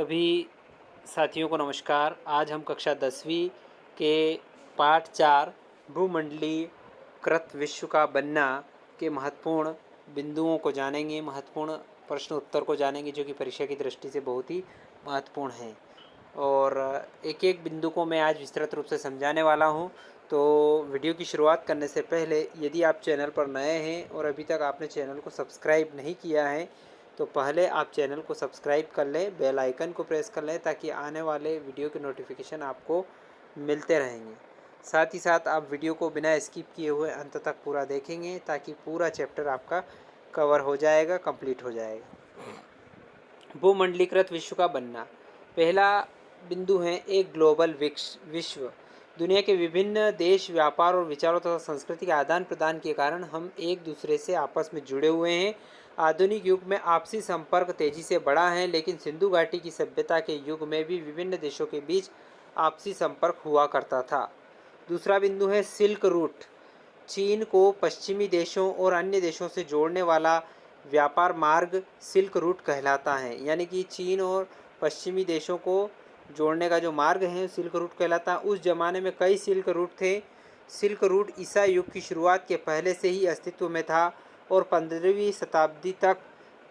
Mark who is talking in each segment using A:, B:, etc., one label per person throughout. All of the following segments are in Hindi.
A: सभी साथियों को नमस्कार। आज हम कक्षा 10वीं के पाठ 4 भूमंडलीय कृत विश्व का बनना के महत्वपूर्ण बिंदुओं को जानेंगे, महत्वपूर्ण प्रश्न उत्तर को जानेंगे जो कि परीक्षा की दृष्टि से बहुत ही महत्वपूर्ण हैं। और एक एक बिंदु को मैं आज विस्तृत रूप से समझाने वाला हूं। तो वीडियो की शुरुआत करने से पहले यदि आप चैनल पर नए हैं और अभी तक आपने चैनल को सब्सक्राइब नहीं किया है तो पहले आप चैनल को सब्सक्राइब कर लें, बेल आइकन को प्रेस कर लें ताकि आने वाले वीडियो के नोटिफिकेशन आपको मिलते रहेंगे। साथ ही साथ आप वीडियो को बिना स्किप किए हुए अंत तक पूरा देखेंगे ताकि पूरा चैप्टर आपका कवर हो जाएगा, कंप्लीट हो जाएगा। भूमंडलीकृत विश्व का बनना। पहला बिंदु है एक ग्लोबल विश्व। दुनिया के विभिन्न देश व्यापार और विचारों तथा संस्कृति के आदान प्रदान के कारण हम एक दूसरे से आपस में जुड़े हुए हैं। आधुनिक युग में आपसी संपर्क तेजी से बढ़ा है, लेकिन सिंधु घाटी की सभ्यता के युग में भी विभिन्न देशों के बीच आपसी संपर्क हुआ करता था। दूसरा बिंदु है सिल्क रूट। चीन को पश्चिमी देशों और अन्य देशों से जोड़ने वाला व्यापार मार्ग सिल्क रूट कहलाता है। यानी कि चीन और पश्चिमी देशों को जोड़ने का जो मार्ग है सिल्क रूट कहलाता है। उस जमाने में कई सिल्क रूट थे। सिल्क रूट ईसा युग की शुरुआत के पहले से ही अस्तित्व में था और 15वीं शताब्दी तक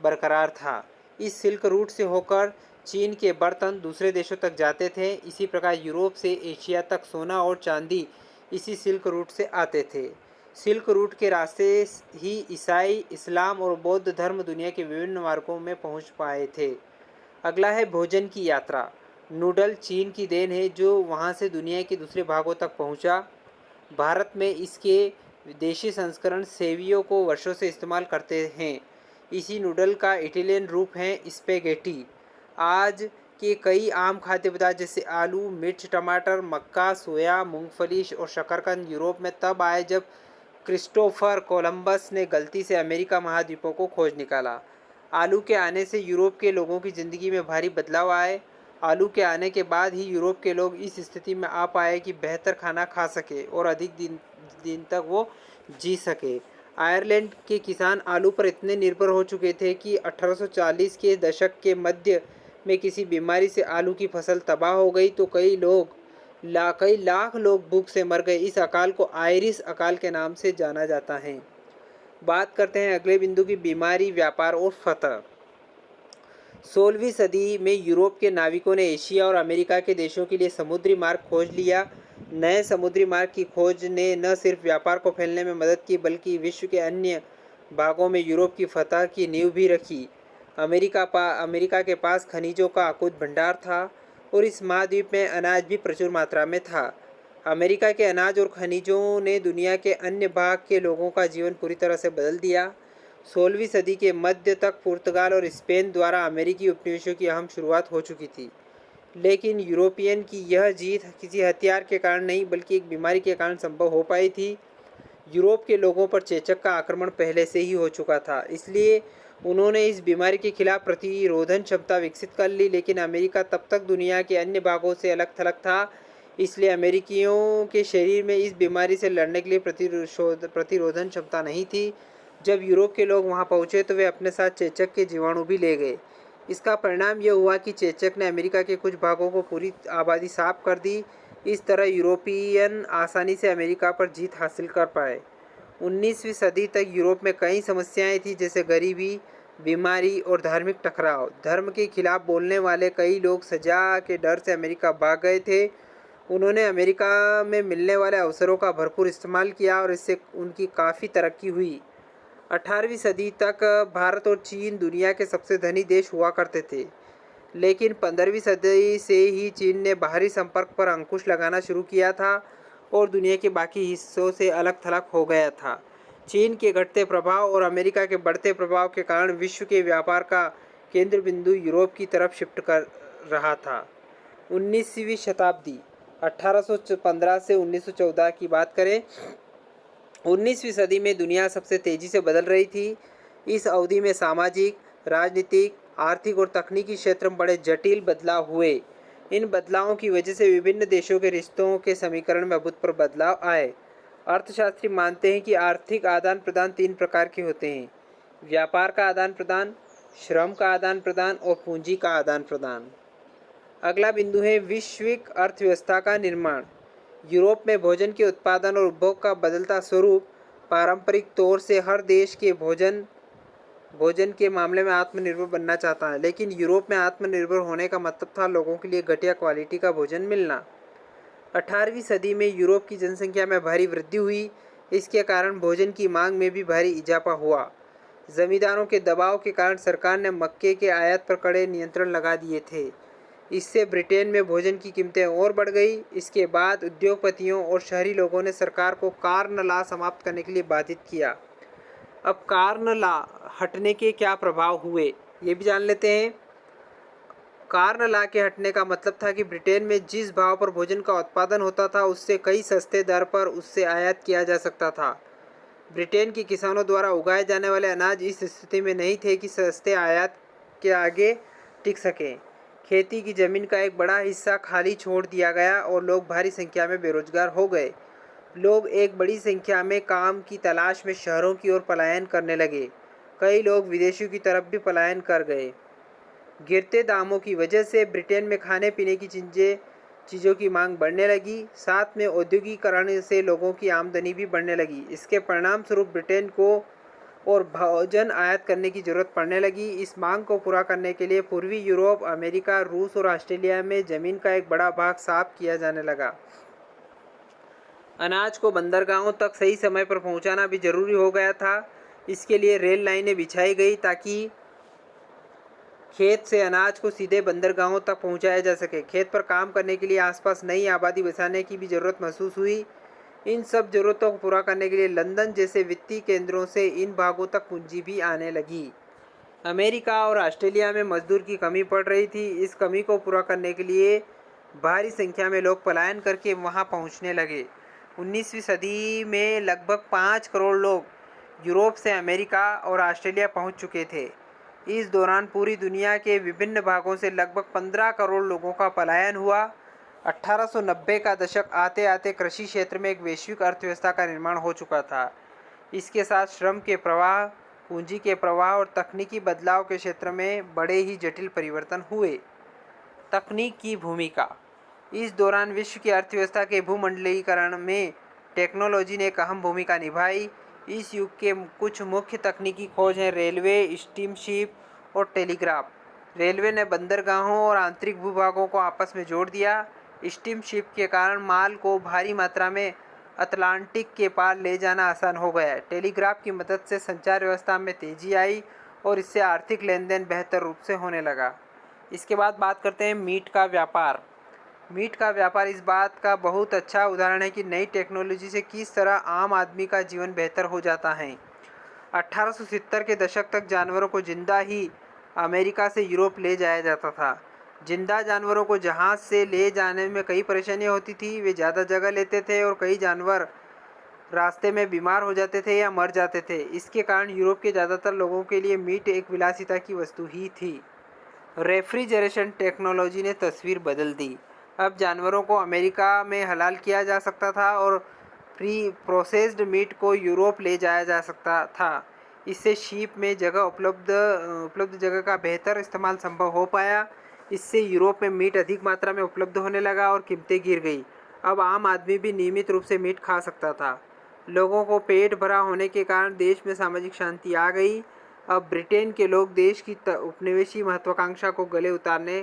A: बरकरार था। इस सिल्क रूट से होकर चीन के बर्तन दूसरे देशों तक जाते थे। इसी प्रकार यूरोप से एशिया तक सोना और चांदी इसी सिल्क रूट से आते थे। सिल्क रूट के रास्ते ही ईसाई, इस्लाम और बौद्ध धर्म दुनिया के विभिन्न मार्गों में पहुंच पाए थे। अगला है भोजन की यात्रा। नूडल चीन की देन है जो वहां से दुनिया के दूसरे भागों तक पहुंचा। भारत में इसके विदेशी संस्करण सेवियों को वर्षों से इस्तेमाल करते हैं। इसी नूडल का इटालियन रूप है स्पेगेटी। आज के कई आम खाद्य पदार्थ जैसे आलू, मिर्च, टमाटर, मक्का, सोया, मूंगफली और शकरकंद यूरोप में तब आए जब क्रिस्टोफर कोलंबस ने गलती से अमेरिका महाद्वीपों को खोज निकाला। आलू के आने से यूरोप के लोगों की ज़िंदगी में भारी बदलाव आए। आलू के आने के बाद ही यूरोप के लोग इस स्थिति में आ पाए कि बेहतर खाना खा सके और अधिक दिन तक वो जी सके। आयरलैंड के किसान आलू पर इतने निर्भर हो चुके थे कि 1840 के दशक के मध्य में किसी बीमारी से आलू की फसल तबाह हो गई तो कई लाख लोग भूख से मर गए। इस अकाल को आयरिश अकाल के नाम से जाना जाता है। बात करते हैं अगले बिंदु की, बीमारी, व्यापार और फतह। 16वीं सदी में यूरोप के नाविकों ने एशिया और अमेरिका के देशों के लिए समुद्री मार्ग खोज लिया। नए समुद्री मार्ग की खोज ने न सिर्फ व्यापार को फैलने में मदद की बल्कि विश्व के अन्य भागों में यूरोप की फतह की नींव भी रखी। अमेरिका के पास खनिजों का अकुत भंडार था और इस महाद्वीप में अनाज भी प्रचुर मात्रा में था। अमेरिका के अनाज और खनिजों ने दुनिया के अन्य भाग के लोगों का जीवन पूरी तरह से बदल दिया। 16वीं सदी के मध्य तक पुर्तगाल और स्पेन द्वारा अमेरिकी उपनिवेशों की अहम शुरुआत हो चुकी थी, लेकिन यूरोपियन की यह जीत किसी हथियार के कारण नहीं बल्कि एक बीमारी के कारण संभव हो पाई थी। यूरोप के लोगों पर चेचक का आक्रमण पहले से ही हो चुका था, इसलिए उन्होंने इस बीमारी के खिलाफ प्रतिरोधन क्षमता विकसित कर ली। लेकिन अमेरिका तब तक दुनिया के अन्य भागों से अलग थलग था, इसलिए अमेरिकियों के शरीर में इस बीमारी से लड़ने के लिए प्रतिरोधन क्षमता नहीं थी। जब यूरोप के लोग वहां पहुंचे तो वे अपने साथ चेचक के जीवाणु भी ले गए। इसका परिणाम यह हुआ कि चेचक ने अमेरिका के कुछ भागों को पूरी आबादी साफ कर दी। इस तरह यूरोपियन आसानी से अमेरिका पर जीत हासिल कर पाए। 19वीं सदी तक यूरोप में कई समस्याएं थीं जैसे गरीबी, बीमारी और धार्मिक टकराव। धर्म के खिलाफ बोलने वाले कई लोग सजा के डर से अमेरिका भाग गए थे। उन्होंने अमेरिका में मिलने वाले अवसरों का भरपूर इस्तेमाल किया और इससे उनकी काफ़ी तरक्की हुई। 18वीं सदी तक भारत और चीन दुनिया के सबसे धनी देश हुआ करते थे, लेकिन 15वीं सदी से ही चीन ने बाहरी संपर्क पर अंकुश लगाना शुरू किया था और दुनिया के बाकी हिस्सों से अलग थलग हो गया था। चीन के घटते प्रभाव और अमेरिका के बढ़ते प्रभाव के कारण विश्व के व्यापार का केंद्र बिंदु यूरोप की तरफ शिफ्ट कर रहा था। 19वीं शताब्दी 1815 से 1914 की बात करें, 19वीं सदी में दुनिया सबसे तेज़ी से बदल रही थी। इस अवधि में सामाजिक, राजनीतिक, आर्थिक और तकनीकी क्षेत्र में बड़े जटिल बदलाव हुए। इन बदलावों की वजह से विभिन्न देशों के रिश्तों के समीकरण में अभूतपूर्व बदलाव आए। अर्थशास्त्री मानते हैं कि आर्थिक आदान प्रदान 3 प्रकार के होते हैं: व्यापार का आदान प्रदान, श्रम का आदान प्रदान और पूंजी का आदान प्रदान। अगला बिंदु है वैश्विक अर्थव्यवस्था का निर्माण। यूरोप में भोजन के उत्पादन और उपभोग का बदलता स्वरूप पारंपरिक तौर से हर देश के भोजन के मामले में आत्मनिर्भर बनना चाहता है, लेकिन यूरोप में आत्मनिर्भर होने का मतलब था लोगों के लिए घटिया क्वालिटी का भोजन मिलना। 18वीं सदी में यूरोप की जनसंख्या में भारी वृद्धि हुई। इसके कारण भोजन की मांग में भी भारी इजाफा हुआ। जमींदारों के दबाव के कारण सरकार ने मक्के के आयात पर कड़े नियंत्रण लगा दिए थे। इससे ब्रिटेन में भोजन की कीमतें और बढ़ गई। इसके बाद उद्योगपतियों और शहरी लोगों ने सरकार को कार्न लॉ समाप्त करने के लिए बाधित किया। अब कार्न लॉ हटने के क्या प्रभाव हुए, ये भी जान लेते हैं। कार्न लॉ के हटने का मतलब था कि ब्रिटेन में जिस भाव पर भोजन का उत्पादन होता था उससे कई सस्ते दर पर उससे आयात किया जा सकता था। ब्रिटेन के किसानों द्वारा उगाए जाने वाले अनाज इस स्थिति में नहीं थे कि सस्ते आयात के आगे टिक सकें। खेती की जमीन का एक बड़ा हिस्सा खाली छोड़ दिया गया और लोग भारी संख्या में बेरोजगार हो गए। लोग एक बड़ी संख्या में काम की तलाश में शहरों की ओर पलायन करने लगे। कई लोग विदेशों की तरफ भी पलायन कर गए। गिरते दामों की वजह से ब्रिटेन में खाने पीने की चीज़ों की मांग बढ़ने लगी। साथ में औद्योगिकरण से लोगों की आमदनी भी बढ़ने लगी। इसके परिणाम स्वरूप ब्रिटेन को और भोजन आयात करने की ज़रूरत पड़ने लगी। इस मांग को पूरा करने के लिए पूर्वी यूरोप, अमेरिका, रूस और ऑस्ट्रेलिया में ज़मीन का एक बड़ा भाग साफ किया जाने लगा। अनाज को बंदरगाहों तक सही समय पर पहुंचाना भी जरूरी हो गया था। इसके लिए रेल लाइनें बिछाई गई ताकि खेत से अनाज को सीधे बंदरगाहों तक पहुंचाया जा सके। खेत पर काम करने के लिए आसपास नई आबादी बसाने की भी ज़रूरत महसूस हुई। इन सब ज़रूरतों को पूरा करने के लिए लंदन जैसे वित्तीय केंद्रों से इन भागों तक पूंजी भी आने लगी। अमेरिका और ऑस्ट्रेलिया में मजदूर की कमी पड़ रही थी। इस कमी को पूरा करने के लिए भारी संख्या में लोग पलायन करके वहां पहुंचने लगे। 19वीं सदी में लगभग 5 करोड़ लोग यूरोप से अमेरिका और ऑस्ट्रेलिया पहुंच चुके थे। इस दौरान पूरी दुनिया के विभिन्न भागों से लगभग 15 करोड़ लोगों का पलायन हुआ। 1890 का दशक आते आते कृषि क्षेत्र में एक वैश्विक अर्थव्यवस्था का निर्माण हो चुका था। इसके साथ श्रम के प्रवाह, पूंजी के प्रवाह और तकनीकी बदलाव के क्षेत्र में बड़े ही जटिल परिवर्तन हुए। तकनीक की भूमिका। इस दौरान विश्व की अर्थव्यवस्था के भूमंडलीकरण में टेक्नोलॉजी ने एक अहम भूमिका निभाई। इस युग के कुछ मुख्य तकनीकी खोज हैं रेलवे, स्टीमशिप और टेलीग्राफ। रेलवे ने बंदरगाहों और आंतरिक भूभागों को आपस में जोड़ दिया। स्टीमशिप के कारण माल को भारी मात्रा में अटलांटिक के पार ले जाना आसान हो गया। टेलीग्राफ की मदद से संचार व्यवस्था में तेजी आई और इससे आर्थिक लेन देन बेहतर रूप से होने लगा। इसके बाद बात करते हैं मीट का व्यापार। मीट का व्यापार इस बात का बहुत अच्छा उदाहरण है कि नई टेक्नोलॉजी से किस तरह आम आदमी का जीवन बेहतर हो जाता है। 1870 के दशक तक जानवरों को जिंदा ही अमेरिका से यूरोप ले जाया जाता था। जिंदा जानवरों को जहाज़ से ले जाने में कई परेशानियां होती थी। वे ज़्यादा जगह लेते थे और कई जानवर रास्ते में बीमार हो जाते थे या मर जाते थे। इसके कारण यूरोप के ज़्यादातर लोगों के लिए मीट एक विलासिता की वस्तु ही थी। रेफ्रिजरेशन टेक्नोलॉजी ने तस्वीर बदल दी। अब जानवरों को अमेरिका में हलाल किया जा सकता था और प्री प्रोसेस्ड मीट को यूरोप ले जाया जा सकता था। इससे शीप में उपलब्ध जगह का बेहतर इस्तेमाल संभव हो पाया। इससे यूरोप में मीट अधिक मात्रा में उपलब्ध होने लगा और कीमतें गिर गई। अब आम आदमी भी नियमित रूप से मीट खा सकता था। लोगों को पेट भरा होने के कारण देश में सामाजिक शांति आ गई। अब ब्रिटेन के लोग देश की उपनिवेशी महत्वाकांक्षा को गले उतारने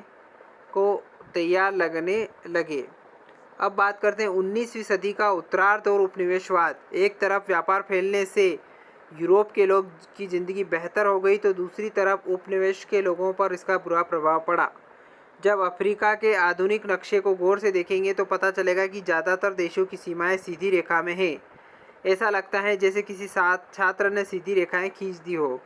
A: को तैयार लगने लगे। अब बात करते हैं 19वीं सदी का उत्तरार्ध और उपनिवेशवाद। एक तरफ व्यापार फैलने से यूरोप के लोग की ज़िंदगी बेहतर हो गई तो दूसरी तरफ उपनिवेश के लोगों पर इसका बुरा प्रभाव पड़ा। जब अफ्रीका के आधुनिक नक्शे को गौर से देखेंगे तो पता चलेगा कि ज़्यादातर देशों की सीमाएं सीधी रेखा में हैं। ऐसा लगता है जैसे किसी छात्र ने सीधी रेखाएं खींच दी हो।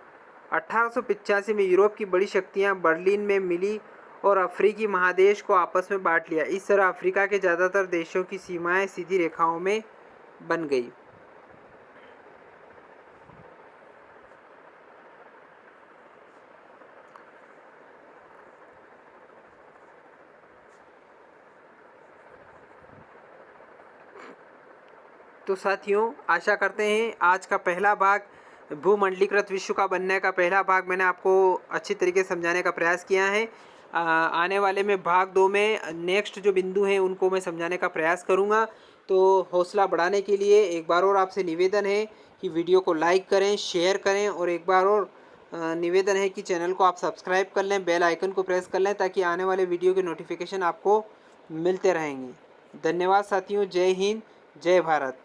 A: 1885 में यूरोप की बड़ी शक्तियां बर्लिन में मिली और अफ्रीकी महादेश को आपस में बांट लिया। इस तरह अफ्रीका के ज़्यादातर देशों की सीमाएं सीधी रेखाओं में बन गई। तो साथियों, आशा करते हैं आज का पहला भाग भूमंडलीकृत विश्व का बनने का पहला भाग मैंने आपको अच्छी तरीके से समझाने का प्रयास किया है। आने वाले में भाग 2 में नेक्स्ट जो बिंदु हैं उनको मैं समझाने का प्रयास करूँगा। तो हौसला बढ़ाने के लिए एक बार और आपसे निवेदन है कि वीडियो को लाइक करें, शेयर करें और एक बार और निवेदन है कि चैनल को आप सब्सक्राइब कर लें, बेल आइकन को प्रेस कर लें ताकि आने वाले वीडियो के नोटिफिकेशन आपको मिलते रहेंगे। धन्यवाद साथियों। जय हिंद, जय भारत।